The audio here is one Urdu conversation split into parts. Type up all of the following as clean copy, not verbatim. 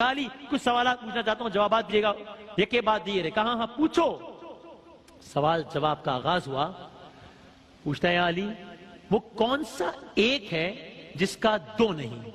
علی کچھ سوالات پوچھنا چاہتا ہوں، جوابات دیے گا، ایک کے بعد دیے رہے. کہاں ہاں پوچھو. سوال جواب کا آغاز ہوا. پوچھتا ہے یا علی وہ کون سا ایک ہے جس کا دو نہیں؟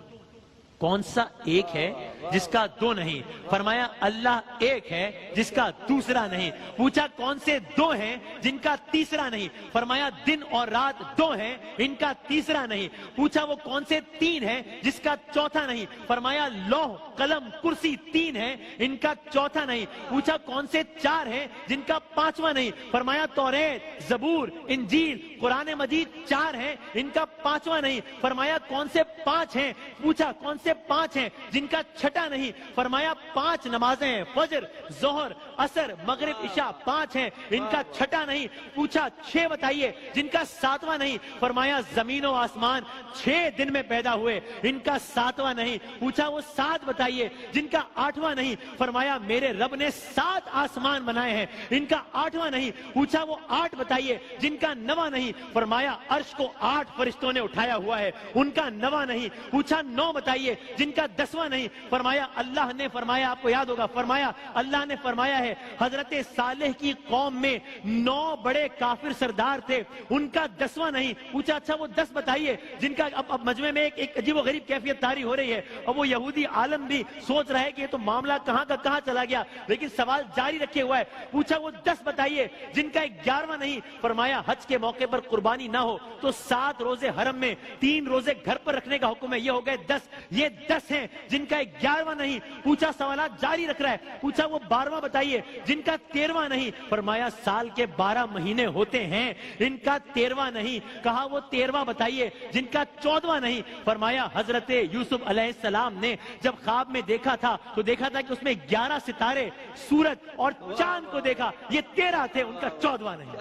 کون سا ایک ہے جس کا دو نہیں؟ فرمایا اللہ ایک ہے جس کا دوسرا نہیں. پوچھا کون سے دو ہیں جن کا تیسرا نہیں؟ فرمایا دن اور رات دو ہیں ان کا تیسرا نہیں. پوچھا وہ کون سے تین ہیں جس کا چوتھا نہیں؟ فرمایا لوح قلم کرسی تین ہیں ان کا چوتھا نہیں. پوچھا کون سے چار ہیں جن کا پانچواں نہیں؟ فرمایا توریت زبور انجیل قرآن مجید چار ہیں ان کا پانچواں نہیں. فرمایا کون سے پانچ ہیں؟ پوچھا کون سے پانچ ہیں جن کا چھٹا نہیں؟ فرمایا پانچ نمازیں ہیں، فجر ظہر عصر مغرب عشاء پانچ ہیں ان کا چھٹا نہیں. پوچھا چھ بتائیے جن کا ساتواں نہیں؟ فرمایا زمین و آسمان 6 دن میں پیدا ہوئے ان کا ساتواں نہیں. پوچھا وہ 7 بتائیے جن کا 8واں نہیں؟ فرمایا میرے رب نے 7 آسمان بنائے ہیں ان کا 8واں نہیں. پوچھا وہ 8 بتائیے جن کا 9واں نہیں؟ فرمایا عرش کو 8 فرشتوں نے اٹھایا ہوا ہے ان کا 9واں نہیں. پوچھا 9 بتائیے جن کا 10واں نہیں؟ فرمایا اللہ نے فرمایا، آپ کو یاد ہوگا، فرمایا اللہ نے فرمایا ہے حضرت صالح کی قوم میں 9 بڑے کافر سردار تھے ان کا 10واں نہیں. پوچھا اچھا وہ 10 بتائیے جن کا اب مجمع میں ایک عجیب و غریب کیفیت طاری ہو رہی ہے اور وہ یہودی عالم بھی سوچ رہا ہے کہ یہ تو معاملہ کہاں کا کہاں چلا گیا، لیکن سوال جاری رکھے ہوا ہے. پوچھا وہ 10 بتائیے جن کا 11واں نہیں؟ فرمایا حج کے موقع پر قربانی نہ ہو تو 7 روزے حرم میں 3 روزے گھر پر رکھنے کا حکم ہے، یہ ہو گئے 10. یہ 10 ہیں جن کا 11واں نہیں. پوچھا سوالات جاری رکھ رہا ہے. پوچھا وہ 12واں بتائیے جن کا 13واں نہیں؟ فرمایا سال کے 12 مہینے ہوتے ہیں ان کا 13واں نہیں. کہا وہ 13واں بتائیے جن کا 14واں نہیں؟ فرمایا حضرت یوسف علیہ السلام نے جب خواب میں دیکھا تھا تو دیکھا تھا کہ اس میں 11 ستارے سورج اور چاند کو دیکھا، یہ 13 تھے ان کا 14واں نہیں.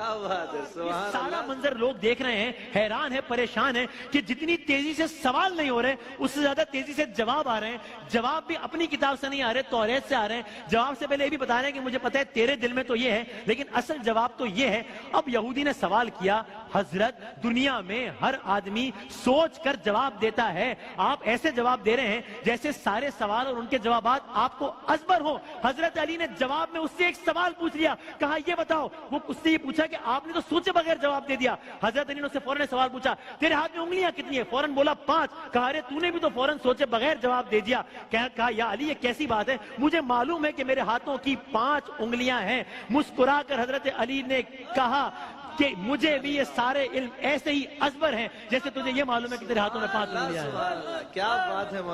سارا منظر لوگ دیکھ رہے ہیں، حیران ہے، پریشان ہے کہ جتنی تیزی سے سوال نہیں ہو رہے اس سے زیادہ تیزی سے جواب آ رہے ہیں. جواب بھی اپنی کتاب سے نہیں آ رہے، توریت سے آ رہے ہیں. جواب سے پہلے یہ بھی بتا رہے ہیں کہ مجھے پتا ہے تیرے دل میں تو یہ ہے، لیکن اصل جواب تو یہ ہے. اب یہودی نے سوال کیا، حضرت دنیا میں ہر آدمی سوچ کر جواب دیتا ہے، آپ ایسے جواب دے رہے ہیں جیسے سارے سوال اور ان کے جوابات آپ کو ازبر ہو. حضرت علی نے جواب میں اس سے ایک سوال پوچھ لیا، کہا یہ بتاؤ، وہ اس سے یہ پوچھا کہ آپ نے تو سوچے بغیر جواب دے دیا. حضرت علی نے اس سے فوراً سوال پوچھا تیرے ہاتھ میں انگلیاں کتنی ہیں؟ فوراً بولا 5. کہا ارے تو نے بھی تو فوراً سوچے بغیر جواب دے دیا. کہا یا علی یہ کیسی بات ہے، مجھے معلوم ہے کہ میرے ہاتھوں کی 5 انگلیاں ہیں. مسکرا کر حضرت علی نے کہا کہ مجھے بھی یہ سارے علم ایسے ہی ازبر ہیں جیسے تجھے یہ معلوم ہے کہ تیرے ہاتھوں میں 5 انگلیاں ہیں. کیا بات ہے مولانا.